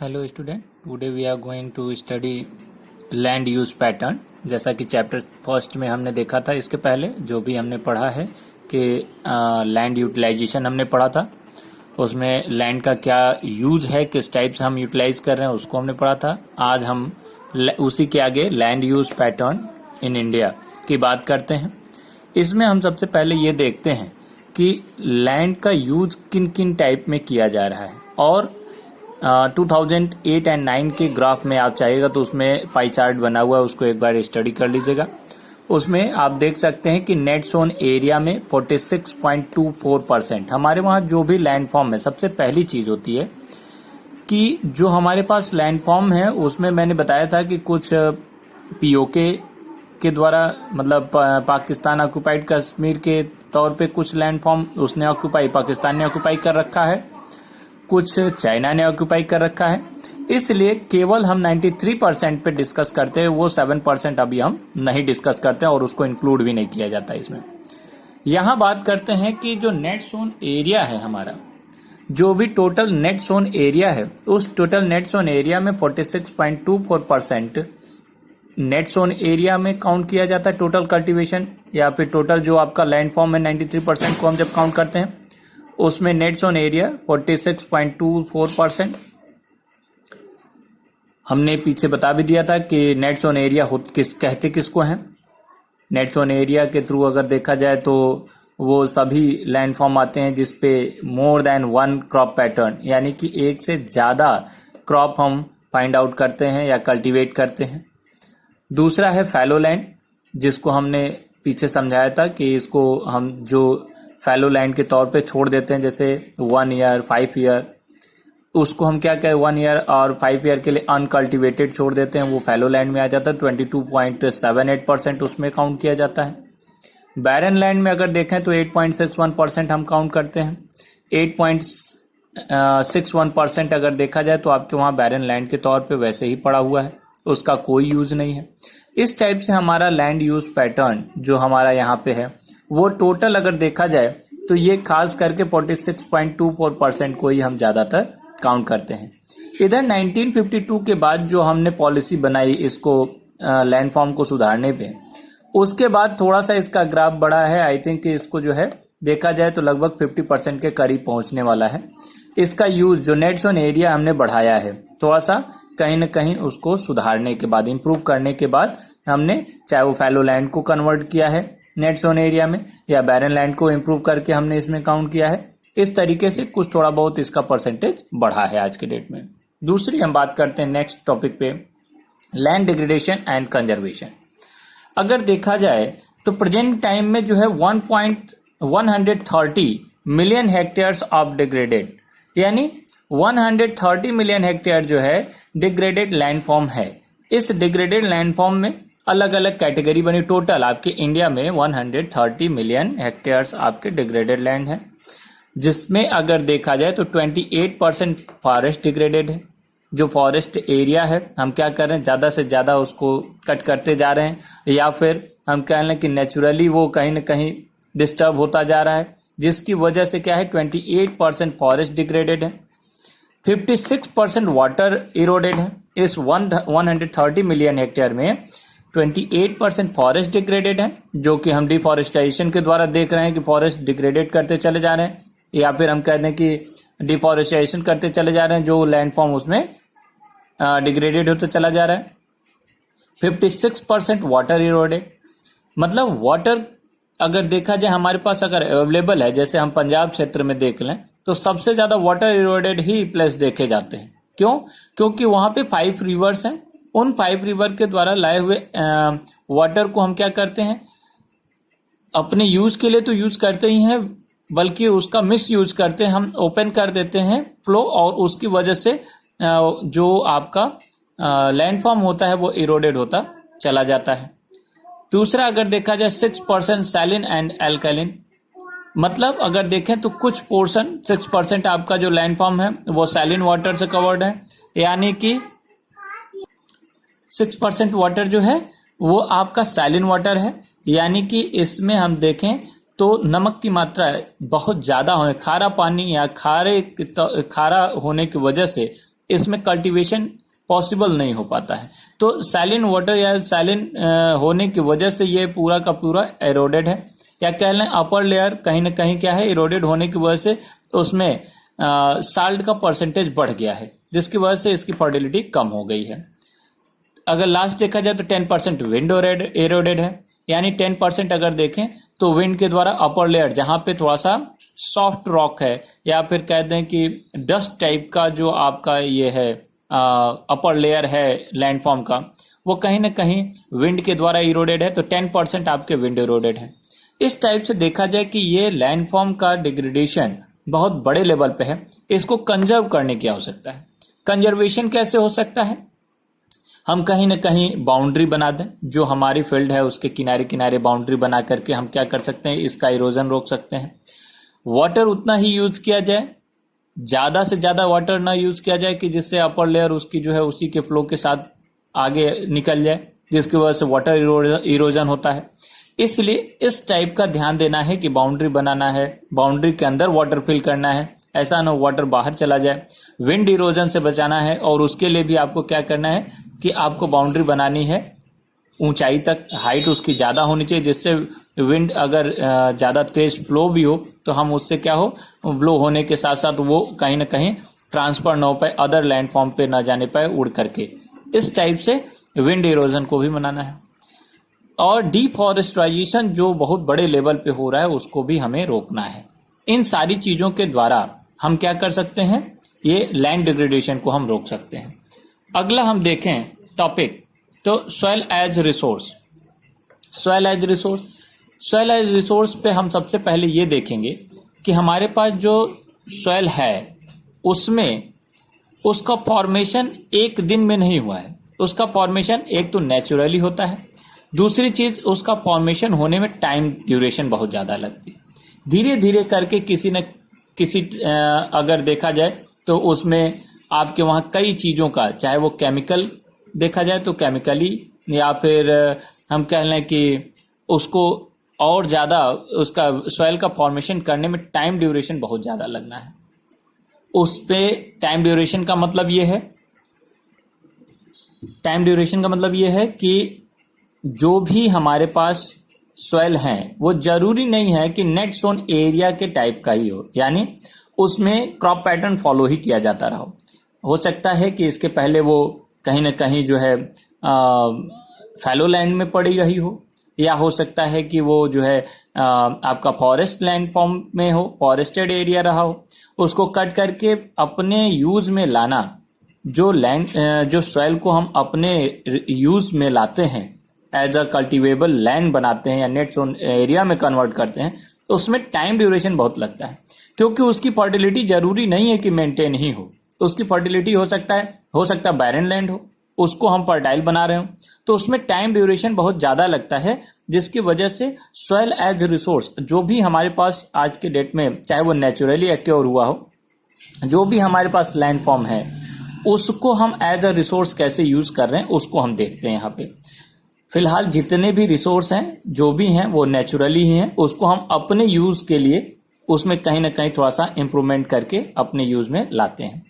Hello student, today we are going to study land use pattern. जैसा कि chapter first में हमने देखा था, इसके पहले जो भी हमने पढ़ा है कि लैंड यूटिलाइजेशन हमने पढ़ा था, उसमें लैंड का क्या यूज है, किस टाइप से हम यूटिलाइज कर रहे हैं, उसको हमने पढ़ा था। आज हम उसी के आगे land use pattern in India की बात करते हैं। इसमें हम सबसे पहले ये देखते हैं कि लैंड का यूज किन किन टाइप में किया जा रहा है। और 2008 एंड 9 के ग्राफ में आप चाहिएगा तो उसमें पाई चार्ट बना हुआ है, उसको एक बार स्टडी कर लीजिएगा। उसमें आप देख सकते हैं कि नेट सोन एरिया में 46.24% हमारे वहाँ जो भी लैंडफॉर्म है, सबसे पहली चीज होती है कि जो हमारे पास लैंडफॉर्म है उसमें मैंने बताया था कि कुछ पीओके के द्वारा, मतलब पाकिस्तान ऑक्युपाइड कश्मीर के तौर पे कुछ लैंडफॉर्म उसने ऑक्युपाई, पाकिस्तान ने ऑक्युपाई कर रखा है, कुछ चाइना ने ऑक्युपाई कर रखा है। इसलिए केवल हम 93% पे डिस्कस करते हैं, वो 7% अभी हम नहीं डिस्कस करते हैं और उसको इंक्लूड भी नहीं किया जाता इसमें। यहां बात करते हैं कि जो नेट सोन एरिया है हमारा, जो भी टोटल नेट सोन एरिया है, उस टोटल नेट सोन एरिया में 46.24% नेट सोन एरिया में काउंट किया जाता है। टोटल कल्टीवेशन या फिर टोटल जो आपका लैंडफॉर्म है 93% को हम जब काउंट करते हैं, उसमें नेट सोन एरिया 46.24%। हमने पीछे बता भी दिया था कि नेट सोन एरिया कहते किसको हैं। नेट सोन एरिया के थ्रू अगर देखा जाए तो वो सभी लैंडफॉर्म आते हैं जिसपे more than one crop pattern, यानी कि एक से ज्यादा क्रॉप हम फाइंड आउट करते हैं या कल्टीवेट करते हैं। दूसरा है फैलो लैंड, जिसको हमने पीछे समझाया था कि इसको हम जो फैलो लैंड के तौर पे छोड़ देते हैं, जैसे 1 ईयर 5 ईयर, उसको हम क्या कहें 1 ईयर और 5 ईयर के लिए अनकल्टिवेटेड छोड़ देते हैं, वो फैलो लैंड में आ जाता है। 22.78% उसमें काउंट किया जाता है। बैरन लैंड में अगर देखें तो 8.61% हम काउंट करते हैं। 8.61% अगर देखा जाए तो आपके वहां बैरन लैंड के तौर पे वैसे ही पड़ा हुआ है, उसका कोई यूज नहीं है। इस टाइप से हमारा लैंड यूज पैटर्न जो हमारा यहाँ पे है, वो टोटल अगर देखा जाए तो ये खास करके 46.24% को ही हम ज्यादातर काउंट करते हैं। इधर 1952 के बाद जो हमने पॉलिसी बनाई इसको लैंडफॉर्म को सुधारने पे, उसके बाद थोड़ा सा इसका ग्राफ बढ़ा है। आई थिंक इसको जो है देखा जाए तो लगभग 50% के करीब पहुंचने वाला है। इसका यूज जो नेट सोन एरिया हमने बढ़ाया है, थोड़ा सा कहीं न कहीं उसको सुधारने के बाद, इंप्रूव करने के बाद हमने चाहे वो फैलो लैंड को कन्वर्ट किया है नेट सोन एरिया में या बैरन लैंड को इंप्रूव करके हमने इसमें काउंट किया है। इस तरीके से कुछ थोड़ा बहुत इसका परसेंटेज बढ़ा है आज के डेट में। दूसरी हम बात करते हैं नेक्स्ट टॉपिक पे, लैंड डिग्रेडेशन एंड कंजर्वेशन। अगर देखा जाए तो प्रेजेंट टाइम में जो है 130 मिलियन हेक्टेयर्स ऑफ डिग्रेडेड, यानी 130 मिलियन हेक्टेयर जो है डिग्रेडेड लैंडफॉर्म है। इस डिग्रेडेड लैंडफॉर्म में अलग अलग कैटेगरी बनी। टोटल आपके इंडिया में 130 मिलियन हेक्टेयर्स आपके डिग्रेडेड लैंड है, जिसमें अगर देखा जाए तो 28% फॉरेस्ट डिग्रेडेड है। जो फॉरेस्ट एरिया है, हम क्या कर रहे हैं, ज्यादा से ज्यादा उसको कट करते जा रहे हैं, या फिर हम कह लें कि नेचुरली वो कहीं न कहीं डिस्टर्ब होता जा रहा है, जिसकी वजह से क्या है 28% फॉरेस्ट डिग्रेडेड है। 56% वाटर इरोडेड है। इस 130 मिलियन हेक्टेयर में 28% फॉरेस्ट डिग्रेडेड है, जो कि हम डिफॉरेस्टेशन के द्वारा देख रहे हैं कि फॉरेस्ट डिग्रेडेड करते चले जा रहे हैं, या फिर हम कहते हैं कि डिफॉरेस्टेशन करते चले जा रहे हैं, जो लैंडफॉर्म उसमें डिग्रेडेड होते चला जा रहा है। 56% वाटर इरोडेड, मतलब वाटर अगर देखा जाए हमारे पास अगर अवेलेबल है, जैसे हम पंजाब क्षेत्र में देख लें तो सबसे ज्यादा वाटर इरोडेड ही प्लेस देखे जाते हैं। क्यों? क्योंकि वहां पे 5 रिवर्स हैं। उन 5 रिवर के द्वारा लाए हुए वाटर को हम क्या करते हैं, अपने यूज के लिए तो यूज करते ही हैं, बल्कि उसका मिस यूज करते हैं, हम ओपन कर देते हैं फ्लो, और उसकी वजह से जो आपका लैंडफॉर्म होता है वो इरोडेड होता चला जाता है। दूसरा अगर देखा जाए 6% सैलिन एंड एल्कलिन, मतलब अगर देखें तो कुछ पोर्शन 6% आपका जो लैंडफॉर्म है वो सैलिन वाटर से कवर्ड है, यानी कि 6% वाटर जो है वो आपका सैलिन वाटर है, यानी कि इसमें हम देखें तो नमक की मात्रा बहुत ज्यादा होने, खारा पानी या खारा होने की वजह से इसमें कल्टीवेशन पॉसिबल नहीं हो पाता है। तो सैलिन वाटर या सैलिन होने की वजह से ये पूरा का पूरा एरोडेड है, या कह लें अपर लेयर कहीं ना कहीं क्या है, इरोडेड होने की वजह से उसमें साल्ट का परसेंटेज बढ़ गया है, जिसकी वजह से इसकी फर्टिलिटी कम हो गई है। अगर लास्ट देखा जाए तो 10% विंड एरोडेड है, यानी 10% अगर देखें तो विंड के द्वारा अपर लेयर जहां पे थोड़ा सा सॉफ्ट रॉक है या फिर कह दें कि डस्ट टाइप का जो आपका ये है अपर लेयर है लैंडफॉर्म का, वो कहीं ना कहीं विंड के द्वारा इरोडेड है, तो 10% आपके विंड इरोडेड है। इस टाइप से देखा जाए कि ये लैंडफॉर्म का डिग्रेडेशन बहुत बड़े लेवल पे है, इसको कंजर्व करने की आवश्यकता है। कंजर्वेशन कैसे हो सकता है? हम कहीं ना कहीं बाउंड्री बना दें, जो हमारी फील्ड है उसके किनारे किनारे बाउंड्री बना करके हम क्या कर सकते हैं, इसका इरोजन रोक सकते हैं। वाटर उतना ही यूज किया जाए, ज्यादा से ज्यादा वाटर ना यूज किया जाए कि जिससे अपर लेयर उसकी जो है उसी के फ्लो के साथ आगे निकल जाए, जिसकी वजह से वाटर इरोजन होता है। इसलिए इस टाइप का ध्यान देना है कि बाउंड्री बनाना है, बाउंड्री के अंदर वाटर फिल करना है, ऐसा ना वाटर बाहर चला जाए। विंड इरोजन से बचाना है, और उसके लिए भी आपको क्या करना है कि आपको बाउंड्री बनानी है ऊंचाई तक, हाइट उसकी ज्यादा होनी चाहिए, जिससे विंड अगर ज्यादा तेज फ्लो भी हो तो हम उससे क्या हो, फ्लो होने के साथ साथ वो कहीं ना कहीं ट्रांसफर ना हो पाए, अदर लैंडफॉर्म पे ना जाने पाए उड़ करके। इस टाइप से विंड इरोजन को भी मनाना है। और डिफॉरेस्टाइजेशन जो बहुत बड़े लेवल पे हो रहा है उसको भी हमें रोकना है। इन सारी चीजों के द्वारा हम क्या कर सकते हैं, ये लैंड डिग्रेडेशन को हम रोक सकते हैं। अगला हम देखें टॉपिक, तो soil as resource. Soil as resource, soil as resource पे हम सबसे पहले ये देखेंगे कि हमारे पास जो सॉइल है उसमें उसका फॉर्मेशन एक दिन में नहीं हुआ है। उसका फॉर्मेशन एक तो नेचुरली होता है, दूसरी चीज उसका फॉर्मेशन होने में टाइम ड्यूरेशन बहुत ज्यादा लगती है। धीरे धीरे करके किसी न किसी अगर देखा जाए तो उसमें आपके वहां कई चीजों का, चाहे वो केमिकल देखा जाए तो केमिकली, या फिर हम कह लें कि उसको और ज्यादा उसका सॉइल का फॉर्मेशन करने में टाइम ड्यूरेशन बहुत ज्यादा लगना है। उस पे टाइम ड्यूरेशन का मतलब ये है, टाइम ड्यूरेशन का मतलब ये है कि जो भी हमारे पास सॉइल है वो जरूरी नहीं है कि नेट सोन एरिया के टाइप का ही हो, यानी उसमें क्रॉप पैटर्न फॉलो ही किया जाता रहा हो सकता है कि इसके पहले वो कहीं ना कहीं जो है फैलो लैंड में पड़ी रही हो, या हो सकता है कि वो जो है आपका फॉरेस्ट लैंड फॉर्म में हो, फॉरेस्टेड एरिया रहा हो। उसको कट करके अपने यूज में लाना, जो लैंड जो सॉइल को हम अपने यूज में लाते हैं, एज अ कल्टिवेबल लैंड बनाते हैं या नेट जोन एरिया में कन्वर्ट करते हैं, तो उसमें टाइम ड्यूरेशन बहुत लगता है, क्योंकि उसकी फर्टिलिटी जरूरी नहीं है कि मेंटेन ही हो। उसकी फर्टिलिटी हो सकता है बैरन लैंड हो, उसको हम फर्टाइल बना रहे हो, तो उसमें टाइम ड्यूरेशन बहुत ज्यादा लगता है, जिसकी वजह से सॉइल एज रिसोर्स जो भी हमारे पास आज के डेट में, चाहे वो नेचुरली एक्योर हुआ हो, जो भी हमारे पास लैंड फॉर्म है, उसको हम एज अ रिसोर्स कैसे यूज कर रहे हैं उसको हम देखते हैं। यहाँ पे फिलहाल जितने भी रिसोर्स हैं, जो भी हैं, वो नेचुरली ही हैं, उसको हम अपने यूज के लिए उसमें कहीं ना कहीं थोड़ा सा इंप्रूवमेंट करके अपने यूज में लाते हैं।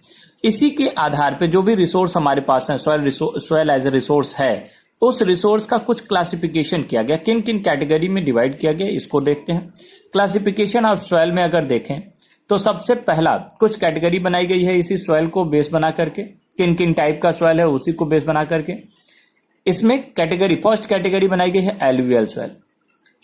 इसी के आधार पे जो भी रिसोर्स हमारे पास है, सॉइल एज ए रिसोर्स है, उस रिसोर्स का कुछ क्लासिफिकेशन किया गया, किन किन कैटेगरी में डिवाइड किया गया, इसको देखते हैं। क्लासिफिकेशन ऑफ सॉइल में अगर देखें तो सबसे पहला कुछ कैटेगरी बनाई गई है इसी सॉइल को बेस बना करके, किन किन टाइप का सॉइल है उसी को बेस बना करके। इसमें फर्स्ट कैटेगरी बनाई गई है एलुवियल सॉइल।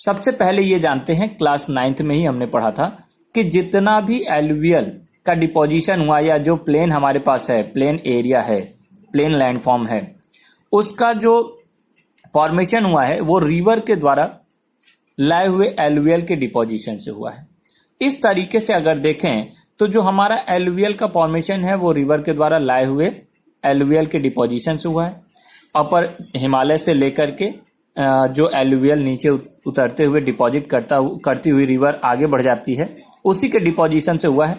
सबसे पहले ये जानते हैं, क्लास 9th में ही हमने पढ़ा था कि जितना भी एलुवियल का डिपोजिशन हुआ, या जो प्लेन हमारे पास है, प्लेन एरिया है, प्लेन लैंडफॉर्म है, उसका जो फॉर्मेशन हुआ है वो रिवर के द्वारा लाए हुए एलुवियल के डिपोजिशन से हुआ है। इस तरीके से अगर देखें तो जो हमारा एलुवियल का फॉर्मेशन है वो रिवर के द्वारा लाए हुए एलुवियल के डिपोजिशन से हुआ है। अपर हिमालय से लेकर के जो एलुवियल नीचे उतरते हुए डिपॉजिट करती हुई रिवर आगे बढ़ जाती है, उसी के डिपोजिशन से हुआ है।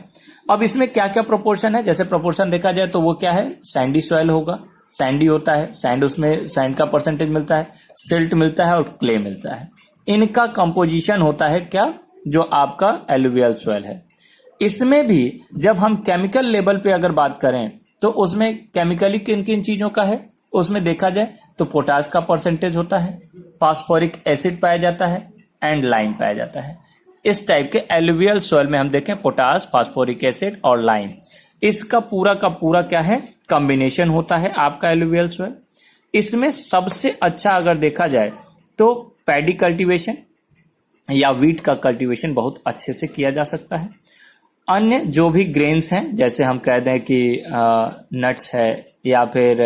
अब इसमें क्या क्या प्रोपोर्शन है, जैसे प्रोपोर्शन देखा जाए तो वो क्या है, सैंडी सॉइल होगा, सैंडी होता है, सैंड, उसमें सैंड का परसेंटेज मिलता है, सिल्ट मिलता है और क्ले मिलता है। इनका कंपोजिशन होता है क्या, जो आपका एलुवियल सॉइल है। इसमें भी जब हम केमिकल लेवल पे अगर बात करें तो उसमें केमिकली किन किन चीजों का है, उसमें देखा जाए तो पोटास का परसेंटेज होता है, फास्फोरिक एसिड पाया जाता है एंड लाइम पाया जाता है। इस टाइप के एलुवियल सॉइल में हम देखें पोटास, फास्फोरिक एसिड और लाइम, इसका पूरा का पूरा क्या है, कॉम्बिनेशन होता है आपका एलुवियल सॉइल। इसमें सबसे अच्छा अगर देखा जाए तो पैडी कल्टीवेशन या वीट का कल्टीवेशन बहुत अच्छे से किया जा सकता है। अन्य जो भी ग्रेन्स हैं, जैसे हम कह दें कि नट्स है या फिर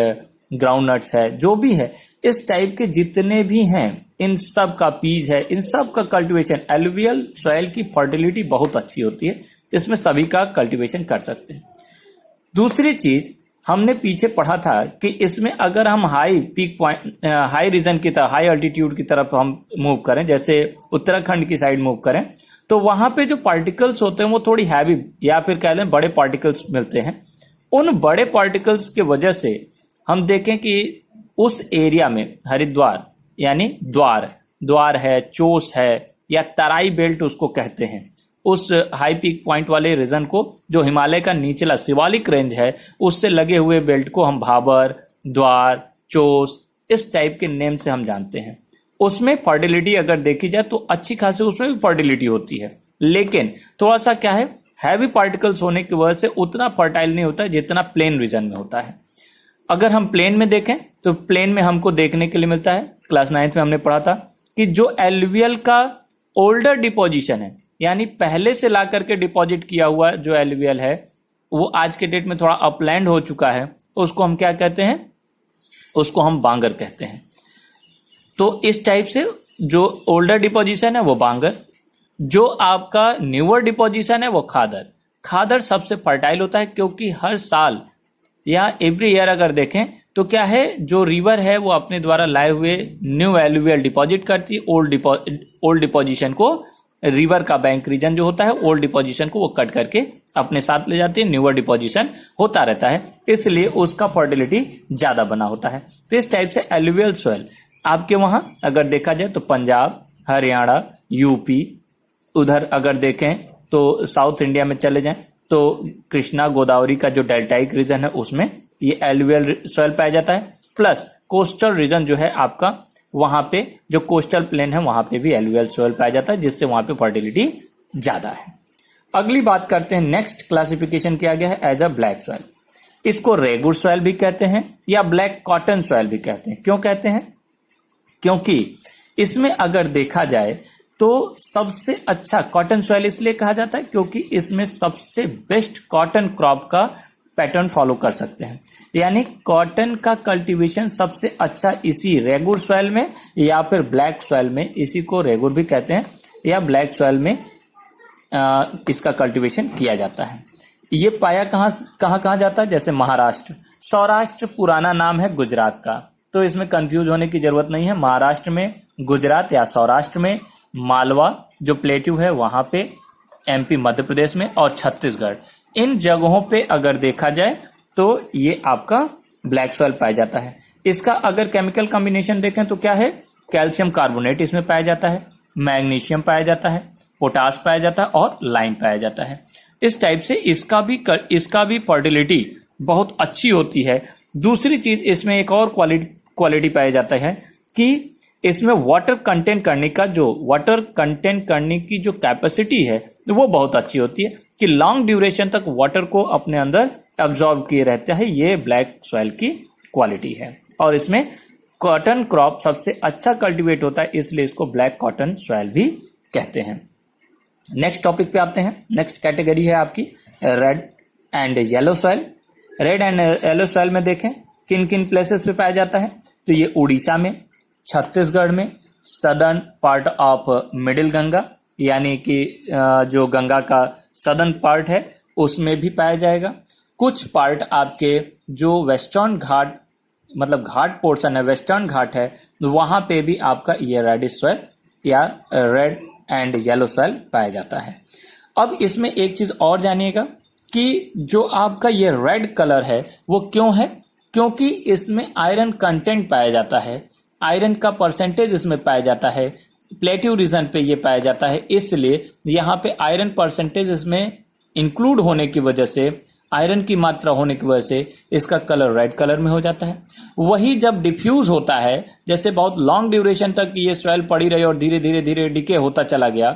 ग्राउंड नट्स है, जो भी है इस टाइप के जितने भी हैं, इन सब का पीज है, इन सब का कल्टीवेशन, एलुवियल सॉइल की फर्टिलिटी बहुत अच्छी होती है, इसमें सभी का कल्टीवेशन कर सकते हैं। दूसरी चीज हमने पीछे पढ़ा था कि इसमें अगर हम high peak point, high region की तरफ, हाई अल्टीट्यूड की तरफ हम मूव करें, जैसे उत्तराखंड की साइड मूव करें, तो वहां पे जो पार्टिकल्स होते हैं वो थोड़ी हैवी या फिर कह लें बड़े पार्टिकल्स मिलते हैं। उन बड़े पार्टिकल्स की वजह से हम देखें कि उस एरिया में हरिद्वार यानी द्वार है, चोस है या तराई बेल्ट उसको कहते हैं, उस हाई पीक पॉइंट वाले रीजन को, जो हिमालय का निचला शिवालिक रेंज है, उससे लगे हुए बेल्ट को हम भाबर, द्वार, चोस इस टाइप के नेम से हम जानते हैं। उसमें फर्टिलिटी अगर देखी जाए तो अच्छी खासी उसमें भी फर्टिलिटी होती है, लेकिन थोड़ा सा क्या है, हैवी पार्टिकल्स होने की वजह से उतना फर्टाइल नहीं होता जितना प्लेन रीजन में होता है। अगर हम प्लेन में देखें तो प्लेन में हमको देखने के लिए मिलता है, क्लास 9th में हमने पढ़ा था कि जो एलुवियल का ओल्डर डिपोजिशन है, यानी पहले से ला करके डिपॉजिट किया हुआ जो एलुवियल है वो आज के डेट में थोड़ा अपलैंड हो चुका है, उसको हम क्या कहते हैं, उसको हम बांगर कहते हैं। तो इस टाइप से जो ओल्डर डिपोजिशन है वो बांगर, जो आपका न्यूअर डिपोजिशन है वो खादर सबसे फर्टाइल होता है, क्योंकि हर साल या एवरी ईयर अगर देखें तो क्या है, जो रिवर है वो अपने द्वारा लाए हुए न्यू एलुवियल डिपॉजिट करती है, ओल्ड डिपोजिशन को, रिवर का बैंक रीजन जो होता है ओल्ड डिपोजिशन को वो कट करके अपने साथ ले जाती है, न्यूअर डिपोजिशन होता रहता है, इसलिए उसका फर्टिलिटी ज्यादा बना होता है। तो इस टाइप से एलुवियल सॉइल आपके वहां अगर देखा जाए तो पंजाब, हरियाणा, यूपी, उधर अगर देखें तो साउथ इंडिया में चले जाएं तो कृष्णा गोदावरी का जो डेल्टाइक रीजन है उसमें ये एलुवियल सॉइल पाया जाता है, प्लस कोस्टल रीजन जो है आपका, वहां पे जो कोस्टल प्लेन है वहां पे भी एलुवियल सॉइल पाया जाता है, जिससे वहां पे फर्टिलिटी ज्यादा है। अगली बात करते हैं, नेक्स्ट क्लासिफिकेशन किया गया है एज अ ब्लैक सॉइल। इसको रेगुर सॉइल भी कहते हैं या ब्लैक कॉटन सॉइल भी कहते हैं। क्यों कहते हैं? क्योंकि इसमें अगर देखा जाए तो सबसे अच्छा कॉटन सॉइल इसलिए कहा जाता है क्योंकि इसमें सबसे बेस्ट कॉटन क्रॉप का पैटर्न फॉलो कर सकते हैं, यानी कॉटन का कल्टीवेशन सबसे अच्छा इसी रेगुर सॉइल में या फिर ब्लैक सॉइल में, इसी को रेगुर भी कहते हैं या ब्लैक सॉइल में इसका कल्टीवेशन किया जाता है। ये पाया कहाँ जाता है? जैसे महाराष्ट्र, सौराष्ट्र पुराना नाम है गुजरात का, तो इसमें कंफ्यूज होने की जरूरत नहीं है। महाराष्ट्र में, गुजरात या सौराष्ट्र में, मालवा जो प्लेट्यू है वहां पे, एमपी मध्य प्रदेश में और छत्तीसगढ़, इन जगहों पे अगर देखा जाए तो ये आपका ब्लैक सॉइल पाया जाता है। इसका अगर केमिकल कॉम्बिनेशन देखें तो क्या है, कैल्शियम कार्बोनेट इसमें पाया जाता है, मैग्नीशियम पाया जाता है, पोटास पाया जाता है और लाइम पाया जाता है। इस टाइप से इसका भी फर्टिलिटी बहुत अच्छी होती है। दूसरी चीज इसमें एक और क्वालिटी पाया जाता है कि इसमें वाटर कंटेंट करने की जो कैपेसिटी है वो बहुत अच्छी होती है कि लॉन्ग ड्यूरेशन तक वाटर को अपने अंदर एब्जॉर्ब किए रहता है। ये ब्लैक सॉइल की क्वालिटी है और इसमें कॉटन क्रॉप सबसे अच्छा कल्टीवेट होता है, इसलिए इसको ब्लैक कॉटन सॉइल भी कहते हैं। नेक्स्ट टॉपिक पे आते हैं। नेक्स्ट कैटेगरी है आपकी red and yellow soil. Red and yellow soil में देखें किन किन प्लेसेस पे पाया जाता है, तो ये उड़ीसा में, छत्तीसगढ़ में, southern part of middle Ganga यानी कि जो गंगा का सदर्न पार्ट है उसमें भी पाया जाएगा। कुछ पार्ट आपके जो वेस्टर्न घाट मतलब घाट पोर्शन है, वेस्टर्न घाट है, वहां पे भी आपका ये रेडिश सॉइल या रेड एंड येलो सॉइल पाया जाता है। अब इसमें एक चीज और जानिएगा कि जो आपका ये रेड कलर है वो क्यों है, क्योंकि इसमें आयरन कंटेंट पाया जाता है, आयरन का परसेंटेज इसमें पाया जाता है, प्लेट्यू रीजन पे ये पाया जाता है, इसलिए यहाँ पे आयरन परसेंटेज इसमें इंक्लूड होने की वजह से आयरन की मात्रा होने की वजह से इसका कलर रेड कलर में हो जाता है। वही जब डिफ्यूज होता है, जैसे बहुत लॉन्ग ड्यूरेशन तक ये सॉइल पड़ी रही और धीरे धीरे धीरे डिके होता चला गया,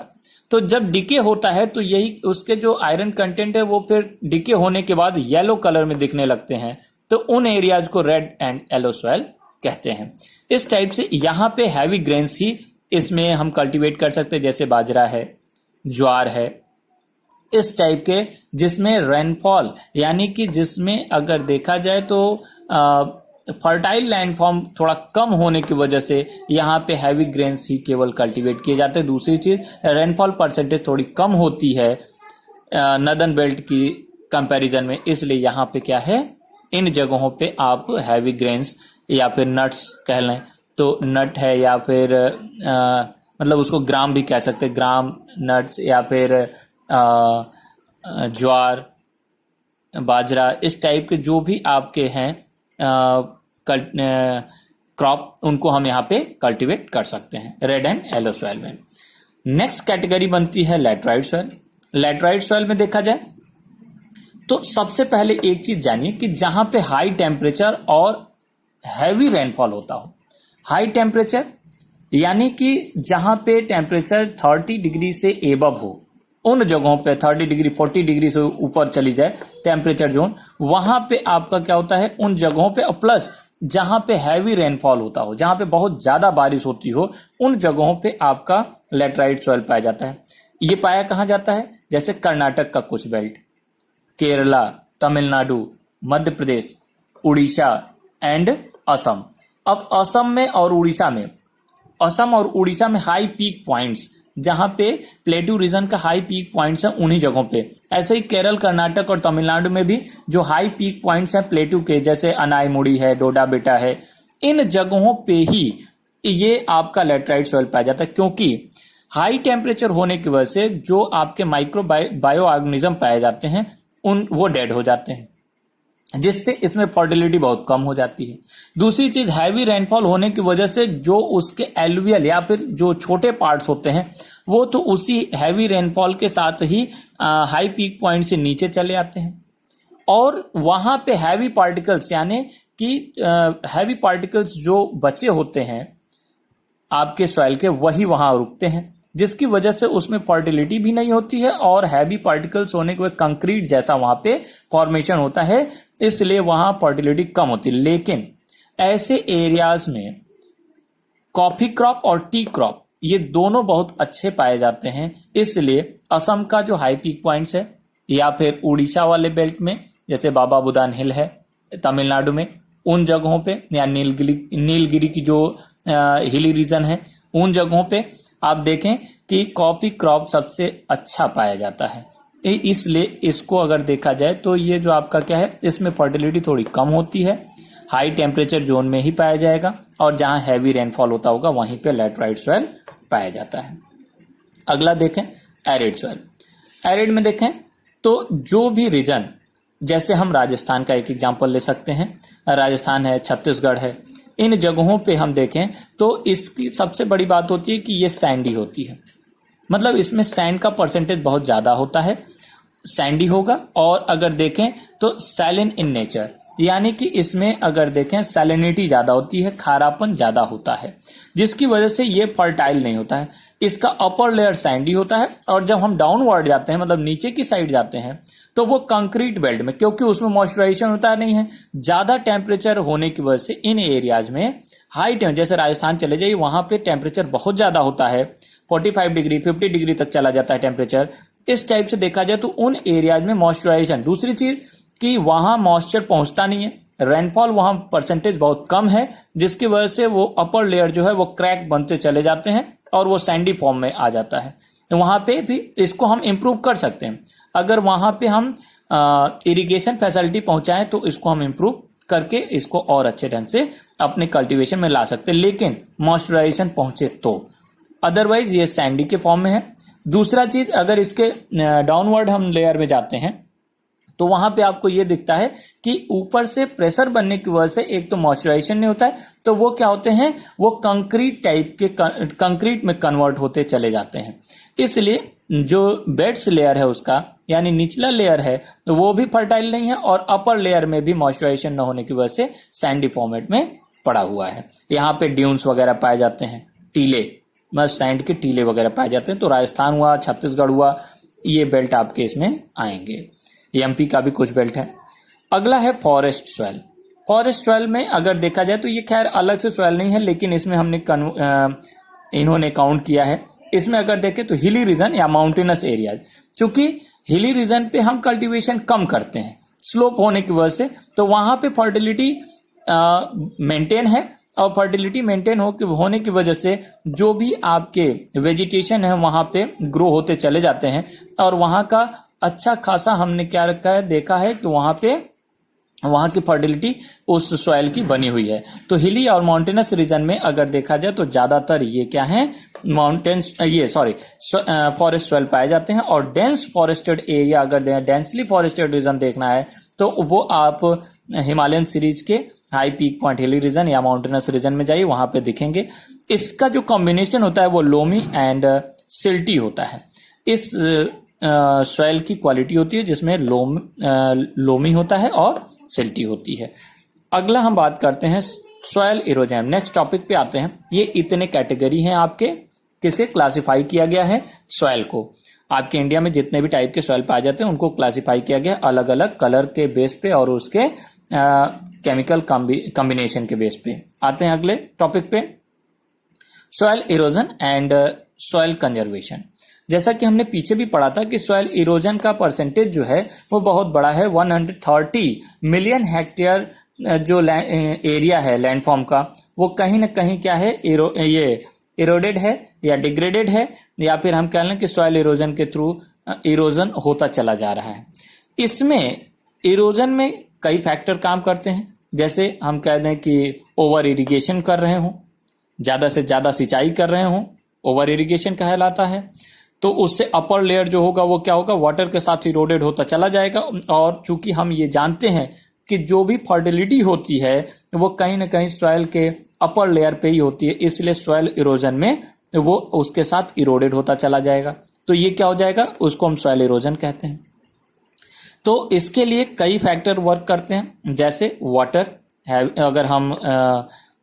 तो जब डिके होता है तो यही उसके जो आयरन कंटेंट है वो फिर डिके होने के बाद येलो कलर में दिखने लगते हैं, तो उन एरियाज को रेड एंड येलो सॉइल कहते हैं। इस टाइप से यहाँ पे हैवी ग्रेन्स ही इसमें हम कल्टीवेट कर सकते हैं, जैसे बाजरा है, ज्वार है, इस टाइप के जिसमें रेनफॉल यानी कि जिसमें अगर देखा जाए तो फर्टाइल लैंडफॉर्म थोड़ा कम होने की वजह से यहाँ पे हैवी ग्रेन्स ही केवल कल्टीवेट किए जाते हैं। दूसरी चीज रेनफॉल परसेंटेज थोड़ी कम होती है नदर्न बेल्ट की कंपैरिजन में, इसलिए यहाँ पे क्या है, इन जगहों पे आप हैवी ग्रेन्स या फिर नट्स कह लें तो नट है या फिर मतलब उसको ग्राम भी कह सकते हैं, ग्राम नट्स या फिर ज्वार, बाजरा, इस टाइप के जो भी आपके हैं क्रॉप, उनको हम यहाँ पे कल्टीवेट कर सकते हैं रेड एंड येलो सॉइल में। नेक्स्ट कैटेगरी बनती है लैटराइट सॉइल। लैटराइट सॉइल में देखा जाए तो सबसे पहले एक चीज जानिए कि जहां पे हाई टेम्परेचर और हैवी रेनफॉल होता हो। हाई टेम्परेचर यानी कि जहां पे टेम्परेचर 30 डिग्री से एबव हो, उन जगहों पे 30 डिग्री 40 डिग्री से ऊपर चली जाए टेम्परेचर जोन, वहां पे आपका क्या होता है, उन जगहों पे, प्लस जहां पे हैवी रेनफॉल होता हो, जहां पे बहुत ज्यादा बारिश होती हो, उन जगहों पे आपका लैटराइट सॉइल पाया जाता है। ये पाया कहां जाता है, जैसे कर्नाटक का कुछ बेल्ट, केरला, तमिलनाडु, मध्य प्रदेश, उड़ीसा एंड असम। अब असम में और उड़ीसा में, असम और उड़ीसा में हाई पीक पॉइंट्स, जहां पे प्लेटू रीजन का हाई पीक पॉइंट्स है, उन्हीं जगहों पे। ऐसे ही केरल, कर्नाटक और तमिलनाडु में भी जो हाई पीक पॉइंट्स हैं प्लेटू के, जैसे अनाईमुड़ी है, डोडा बेटा है, इन जगहों पे ही ये आपका लैटराइट सॉइल पाया जाता है, क्योंकि हाई टेम्परेचर होने की वजह से जो आपके माइक्रो बायो ऑर्गेनिज्म पाए जाते हैं वो डेड हो जाते हैं, जिससे इसमें फर्टिलिटी बहुत कम हो जाती है। दूसरी चीज, हैवी रेनफॉल होने की वजह से जो उसके एलुवियल या फिर जो छोटे पार्ट्स होते हैं वो तो उसी हैवी रेनफॉल के साथ ही हाई पीक पॉइंट से नीचे चले आते हैं, और वहां पे हैवी पार्टिकल्स यानी कि हैवी पार्टिकल्स जो बचे होते हैं आपके सॉइल के, वही वहां रुकते हैं, जिसकी वजह से उसमें फर्टिलिटी भी नहीं होती है और हैवी पार्टिकल्स होने के बाद कंक्रीट जैसा वहां पे फॉर्मेशन होता है, इसलिए वहां फर्टिलिटी कम होती है। लेकिन ऐसे एरियाज में कॉफी क्रॉप और टी क्रॉप ये दोनों बहुत अच्छे पाए जाते हैं, इसलिए असम का जो हाई पीक पॉइंट्स है या फिर उड़ीसा वाले बेल्ट में जैसे बाबा बुदान हिल है, तमिलनाडु में उन जगहों पे, या नीलगिरी की जो हिली रीजन है, उन जगहों पे आप देखें कि कॉफी क्रॉप सबसे अच्छा पाया जाता है। इसलिए इसको अगर देखा जाए तो ये जो आपका क्या है, इसमें फर्टिलिटी थोड़ी कम होती है, हाई टेम्परेचर जोन में ही पाया जाएगा, और जहां हैवी रेनफॉल होता होगा वहीं पे लैटराइट सॉइल पाया जाता है। अगला देखें एरिड सॉइल। एरिड में देखें तो जो भी रीजन, जैसे हम राजस्थान का एक एग्जांपल ले सकते हैं, राजस्थान है, छत्तीसगढ़ है, इन जगहों पे हम देखें तो इसकी सबसे बड़ी बात होती है कि ये सैंडी होती है, मतलब इसमें सैंड का परसेंटेज बहुत ज्यादा होता है, सैंडी होगा। और अगर देखें तो सैलिन इन नेचर, यानी कि इसमें अगर देखें सैलिनिटी ज्यादा होती है, खारापन ज्यादा होता है, जिसकी वजह से ये फर्टाइल नहीं होता है। इसका अपर लेयर सैंडी होता है, और जब हम डाउनवर्ड जाते हैं, मतलब नीचे की साइड जाते हैं, तो वो कंक्रीट बेल्ट में, क्योंकि उसमें मॉइस्चराइजेशन होता नहीं है, ज्यादा टेम्परेचर होने की वजह से इन एरियाज में हाई टेम्परेचर, जैसे राजस्थान चले जाइए वहां पे टेम्परेचर बहुत ज्यादा होता है, 45 डिग्री 50 डिग्री तक चला जाता है टेम्परेचर। इस टाइप से देखा जाए तो उन एरियाज में मॉइस्चराइजेशन, दूसरी चीज कि वहां मॉइस्चर पहुंचता नहीं है, रेनफॉल वहां परसेंटेज बहुत कम है, जिसकी वजह से वो अपर लेयर जो है वो क्रैक बनते चले जाते हैं और वो सैंडी फॉर्म में आ जाता है। तो वहां पे भी इसको हम इम्प्रूव कर सकते हैं, अगर वहां पे हम इरिगेशन फैसिलिटी पहुंचाएं तो इसको हम इम्प्रूव करके इसको और अच्छे ढंग से अपने कल्टीवेशन में ला सकते हैं, लेकिन मॉइस्चराइजेशन पहुंचे तो, अदरवाइज ये सैंडी के फॉर्म में है। दूसरा चीज, अगर इसके डाउनवर्ड हम लेयर में जाते हैं तो वहां पे आपको ये दिखता है कि ऊपर से प्रेशर बनने की वजह से एक तो मॉइस्चराइजेशन नहीं होता है, तो वो क्या होते हैं, वो कंक्रीट टाइप के कंक्रीट में कन्वर्ट होते चले जाते हैं। इसलिए जो बेड्स लेयर है उसका यानी निचला लेयर है तो वो भी फर्टाइल नहीं है और अपर लेयर में भी मॉइस्चराइजेशन न होने की वजह से सैंडी फॉर्मेट में पड़ा हुआ है। यहाँ पे ड्यून्स वगैरह पाए जाते हैं, टीले मतलब सैंड के टीले वगैरह पाए जाते हैं। तो राजस्थान हुआ, छत्तीसगढ़ हुआ, ये बेल्ट आपके इसमें आएंगे। एमपी का भी कुछ बेल्ट है। अगला है फॉरेस्ट स्वेल। फॉरेस्ट स्वेल में अगर देखा जाए तो ये खैर अलग से स्वेल नहीं है, लेकिन इसमें हमने इन्होंने काउंट किया है। इसमें अगर देखें तो हिली रीजन या माउंटेनस एरिया, क्योंकि हिली रीजन पे हम कल्टीवेशन कम करते हैं स्लोप होने की वजह से, तो वहां पे फर्टिलिटी मेंटेन है और फर्टिलिटी मेंटेन होने की वजह से जो भी आपके वेजिटेशन है वहां पे ग्रो होते चले जाते हैं और वहां का अच्छा खासा हमने क्या रखा है, देखा है कि वहां की फर्टिलिटी उस सॉइल की बनी हुई है। तो हिली और माउंटेनस रीजन में अगर देखा जाए तो ज्यादातर ये क्या है, फॉरेस्ट सॉइल पाए जाते हैं। और डेंस फॉरेस्टेड एरिया, अगर डेंसली फॉरेस्टेड रीजन देखना है तो वो आप हिमालयन सीरीज के high peak point hilly region या माउंटेनस रीजन में जाइए, वहां पे दिखेंगे। इसका जो कॉम्बिनेशन होता है वो लोमी एंड सिल्टी होता है। इस सॉइल की क्वालिटी होती है जिसमें लोमी होता है और सिल्टी होती है। अगला हम बात करते हैं सॉइल इरोजन। नेक्स्ट टॉपिक पे आते हैं। ये इतने कैटेगरी हैं आपके, किसे क्लासिफाई किया गया है सॉइल को। आपके इंडिया में जितने भी टाइप के सॉइल पाए जाते हैं उनको क्लासिफाई किया गया अलग अलग कलर के बेस पे और उसके केमिकल कॉम्बिनेशन के बेस पे। आते हैं अगले टॉपिक पे, soil erosion and soil conservation. जैसा कि हमने पीछे भी पढ़ा था कि सॉइल इरोजन का परसेंटेज जो है वो बहुत बड़ा है। 130 मिलियन हेक्टेयर जो एरिया है लैंडफॉर्म का, वो कहीं ना कहीं क्या है, ये इरोडेड है या डिग्रेडेड है, या फिर हम कह लें कि सॉइल इरोजन के थ्रू इरोजन होता चला जा रहा है। इसमें इरोजन में कई फैक्टर काम करते हैं। जैसे हम कह दें कि ओवर इरिगेशन कर रहे हो, ज्यादा से ज्यादा सिंचाई कर रहे हो, ओवर इरिगेशन कहलाता है। तो उससे अपर लेयर जो होगा वो क्या होगा, वाटर के साथ इरोडेड होता चला जाएगा। और चूंकि हम ये जानते हैं कि जो भी फर्टिलिटी होती है वो कहीं ना कहीं सॉइल के अपर लेयर पे ही होती है, इसलिए सॉइल इरोजन में वो उसके साथ इरोडेड होता चला जाएगा। तो ये क्या हो जाएगा, उसको हम सॉइल इरोजन कहते हैं। तो इसके लिए कई फैक्टर वर्क करते हैं, जैसे वाटर है, अगर हम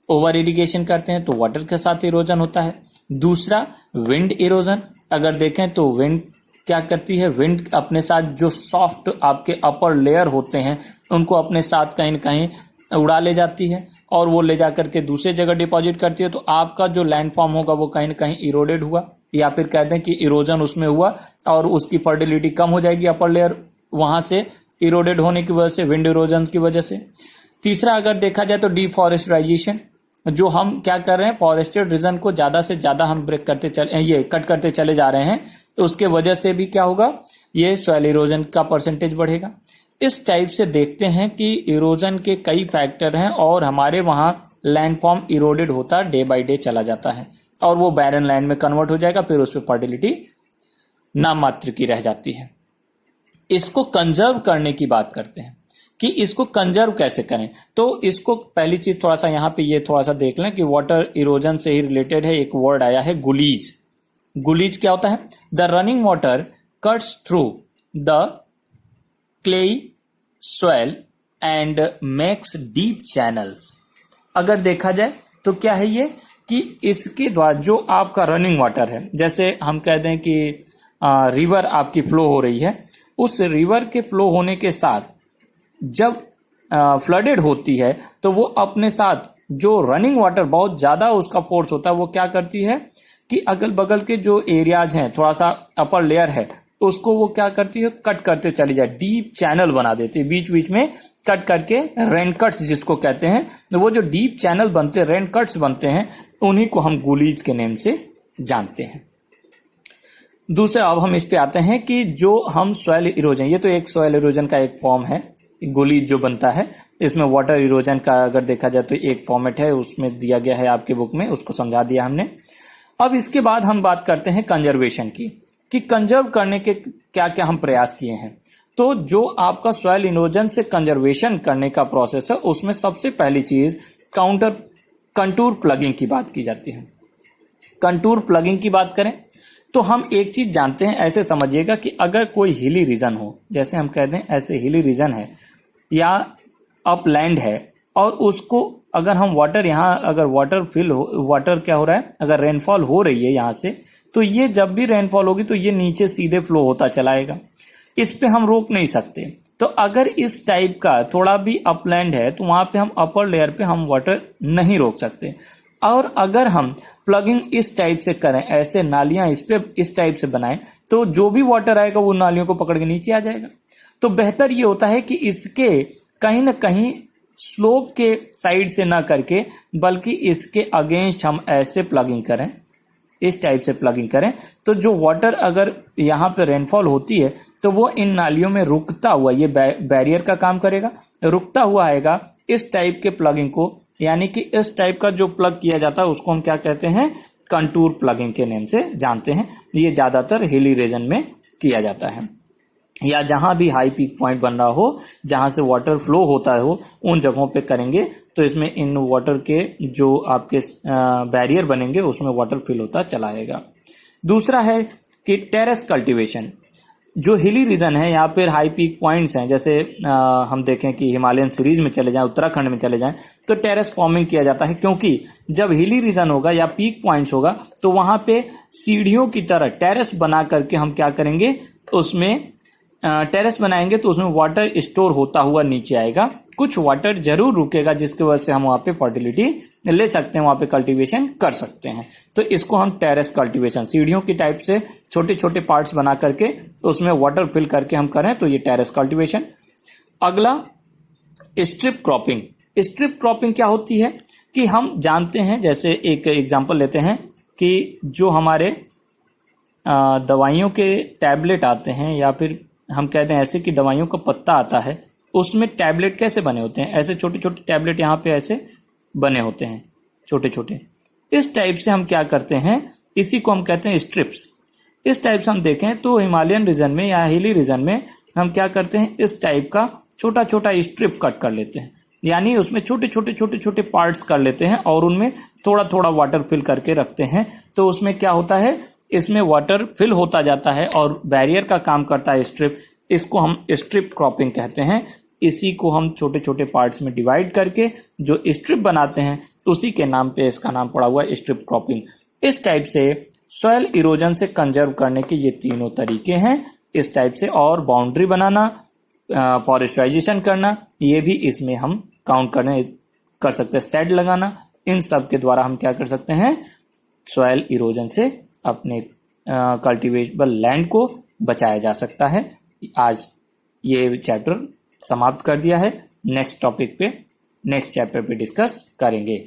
ओवर इरिगेशन करते हैं तो वाटर के साथ इरोजन होता है। दूसरा विंड इरोजन, अगर देखें तो विंड क्या करती है, विंड अपने साथ जो सॉफ्ट आपके अपर लेयर होते हैं उनको अपने साथ कहीं न कहीं उड़ा ले जाती है और वो ले जाकर के दूसरे जगह डिपॉजिट करती है। तो आपका जो लैंडफॉर्म होगा वो कहीं न कहीं इरोडेड हुआ, या फिर कहते हैं कि इरोजन उसमें हुआ और उसकी फर्टिलिटी कम हो जाएगी अपर लेयर वहां से इरोडेड होने की वजह से, विंड इरोजन की वजह से। तीसरा अगर देखा जाए तो डिफॉरेस्टराइजेशन, जो हम क्या कर रहे हैं, फॉरेस्टेड रीजन को ज्यादा से ज्यादा हम कट करते चले जा रहे हैं, तो उसके वजह से भी क्या होगा, ये सॉइल इरोजन का परसेंटेज बढ़ेगा। इस टाइप से देखते हैं कि इरोजन के कई फैक्टर हैं और हमारे वहां लैंडफॉर्म इरोडेड होता डे बाय डे चला जाता है और वो बैरन लैंड में कन्वर्ट हो जाएगा, फिर उस पर फर्टिलिटी नाम मात्र की रह जाती है। इसको कंजर्व करने की बात करते हैं कि इसको कंजर्व कैसे करें। तो इसको पहली चीज थोड़ा सा यहाँ पे ये थोड़ा सा देख लें कि वाटर इरोजन से ही रिलेटेड है, एक वर्ड आया है गुलीज। गुलीज क्या होता है, the running water cuts through the clayey soil and makes deep channels. अगर देखा जाए तो क्या है ये कि इसके द्वारा जो आपका रनिंग वाटर है, जैसे हम कह दें कि रिवर आपकी फ्लो हो रही है, उस रिवर के फ्लो होने के साथ जब फ्लडेड होती है तो वो अपने साथ जो रनिंग वाटर बहुत ज्यादा उसका फोर्स होता है, वो क्या करती है कि अगल बगल के जो एरियाज हैं, थोड़ा सा अपर लेयर है, उसको वो क्या करती है, कट करते चली जाए, डीप चैनल बना देती है, बीच बीच में कट करके रेनकट्स जिसको कहते हैं, तो वो जो डीप चैनल बनते हैं, रेनकट्स बनते हैं, उन्हीं को हम गुलीज के नेम से जानते हैं। दूसरा अब हम इस पे आते हैं कि जो हम सॉइल इरोजन, ये तो एक सॉइल इरोजन का एक फॉर्म है, गुलीज जो बनता है, इसमें वाटर इरोजन का अगर देखा जाए तो एक फॉर्मेट है, उसमें दिया गया है आपके बुक में, उसको समझा दिया हमने। अब इसके बाद हम बात करते हैं कंजर्वेशन की, कि कंजर्व करने के क्या क्या हम प्रयास किए हैं। तो जो आपका सॉइल इरोजन से कंजर्वेशन करने का प्रोसेस है, उसमें सबसे पहली चीज कंटूर प्लगिंग की बात की जाती है। कंटूर प्लगिंग की बात करें तो हम एक चीज जानते हैं, ऐसे समझिएगा कि अगर कोई हिली रीजन हो, जैसे हम कहते हैं ऐसे हिली रीजन है या अपलैंड है, और उसको अगर हम वाटर यहाँ अगर वाटर फिल हो, वाटर क्या हो रहा है, अगर रेनफॉल हो रही है यहाँ से, तो ये जब भी रेनफॉल होगी तो ये नीचे सीधे फ्लो होता चलाएगा, इस पे हम रोक नहीं सकते। तो अगर इस टाइप का थोड़ा भी अपलैंड है तो वहां पे हम अपर लेयर पे हम वाटर नहीं रोक सकते। और अगर हम प्लगिंग इस टाइप से करें, ऐसे नालियां इस पे इस टाइप से बनाएं, तो जो भी वाटर आएगा वो नालियों को पकड़ के नीचे आ जाएगा। तो बेहतर ये होता है कि इसके कहीं ना कहीं स्लोप के साइड से ना करके, बल्कि इसके अगेंस्ट हम ऐसे प्लगिंग करें, इस टाइप से प्लगिंग करें, तो जो वाटर अगर यहाँ पे रेनफॉल होती है तो वो इन नालियों में रुकता हुआ, ये बैरियर का काम करेगा, रुकता हुआ आएगा इस टाइप के प्लगिंग को। यानी कि इस टाइप का जो प्लग किया जाता है उसको हम क्या कहते हैं, कंटूर प्लगिंग के नेम से जानते हैं। ये ज्यादातर हिली रीजन में किया जाता है, या जहां भी हाई पीक पॉइंट बन रहा हो, जहां से वाटर फ्लो होता हो, उन जगहों पे करेंगे तो इसमें इन वाटर के जो आपके बैरियर बनेंगे उसमें वाटर फिल होता चला आएगा। दूसरा है कि टेरेस कल्टीवेशन। जो हिली रीजन है, यहाँ पर हाई पीक पॉइंट्स हैं, जैसे हम देखें कि हिमालयन सीरीज में चले जाएं, उत्तराखंड में चले जाएं, तो टेरेस फॉर्मिंग किया जाता है, क्योंकि जब हिली रीजन होगा या पीक पॉइंट्स होगा तो वहां पे सीढ़ियों की तरह टेरेस बना करके हम क्या करेंगे, उसमें टेरेस बनाएंगे तो उसमें वाटर स्टोर होता हुआ नीचे आएगा, कुछ वाटर जरूर रुकेगा, जिसकी वजह से हम वहां पे फर्टिलिटी ले सकते हैं, वहां पे कल्टीवेशन कर सकते हैं। तो इसको हम टेरेस कल्टीवेशन, सीढ़ियों की टाइप से छोटे छोटे पार्ट्स बना करके उसमें वाटर फिल करके हम करें तो ये टेरेस कल्टीवेशन। अगला स्ट्रिप क्रॉपिंग। स्ट्रिप क्रॉपिंग क्या होती है कि हम जानते हैं, जैसे एक एग्जांपल लेते हैं कि जो हमारे दवाइयों के टैबलेट आते हैं, या फिर हम कहते हैं ऐसे कि दवाइयों का पत्ता आता है, उसमें टैबलेट कैसे बने होते हैं, ऐसे छोटे छोटे टैबलेट यहाँ पे ऐसे बने होते हैं छोटे छोटे। इस टाइप से हम क्या करते हैं, इसी को हम कहते हैं स्ट्रिप्स। इस टाइप से हम देखें तो हिमालयन रीजन में या हिली रीजन में हम क्या करते हैं, इस टाइप का छोटा छोटा स्ट्रिप कट कर लेते हैं, यानी उसमें छोटे छोटे पार्ट्स कर लेते हैं और उनमें थोड़ा थोड़ा वाटर फिल करके रखते हैं। तो उसमें क्या होता है, इसमें वाटर फिल होता जाता है और बैरियर का काम करता है स्ट्रिप। इसको हम स्ट्रिप क्रॉपिंग कहते हैं। इसी को हम छोटे छोटे पार्ट्स में डिवाइड करके जो स्ट्रिप बनाते हैं, उसी के नाम पे इसका नाम पड़ा हुआ है स्ट्रिप क्रॉपिंग। इस टाइप से सॉइल इरोजन से कंजर्व करने के ये तीनों तरीके हैं इस टाइप से। और बाउंड्री बनाना, फॉरेस्टाइजेशन करना, ये भी इसमें हम काउंट कर सकते हैं। शेड लगाना, इन सब के द्वारा हम क्या कर सकते हैं, सॉइल इरोजन से अपने कल्टीवेबल लैंड को बचाया जा सकता है। आज ये चैप्टर समाप्त कर दिया है। नेक्स्ट टॉपिक पे, नेक्स्ट चैप्टर पे डिस्कस करेंगे।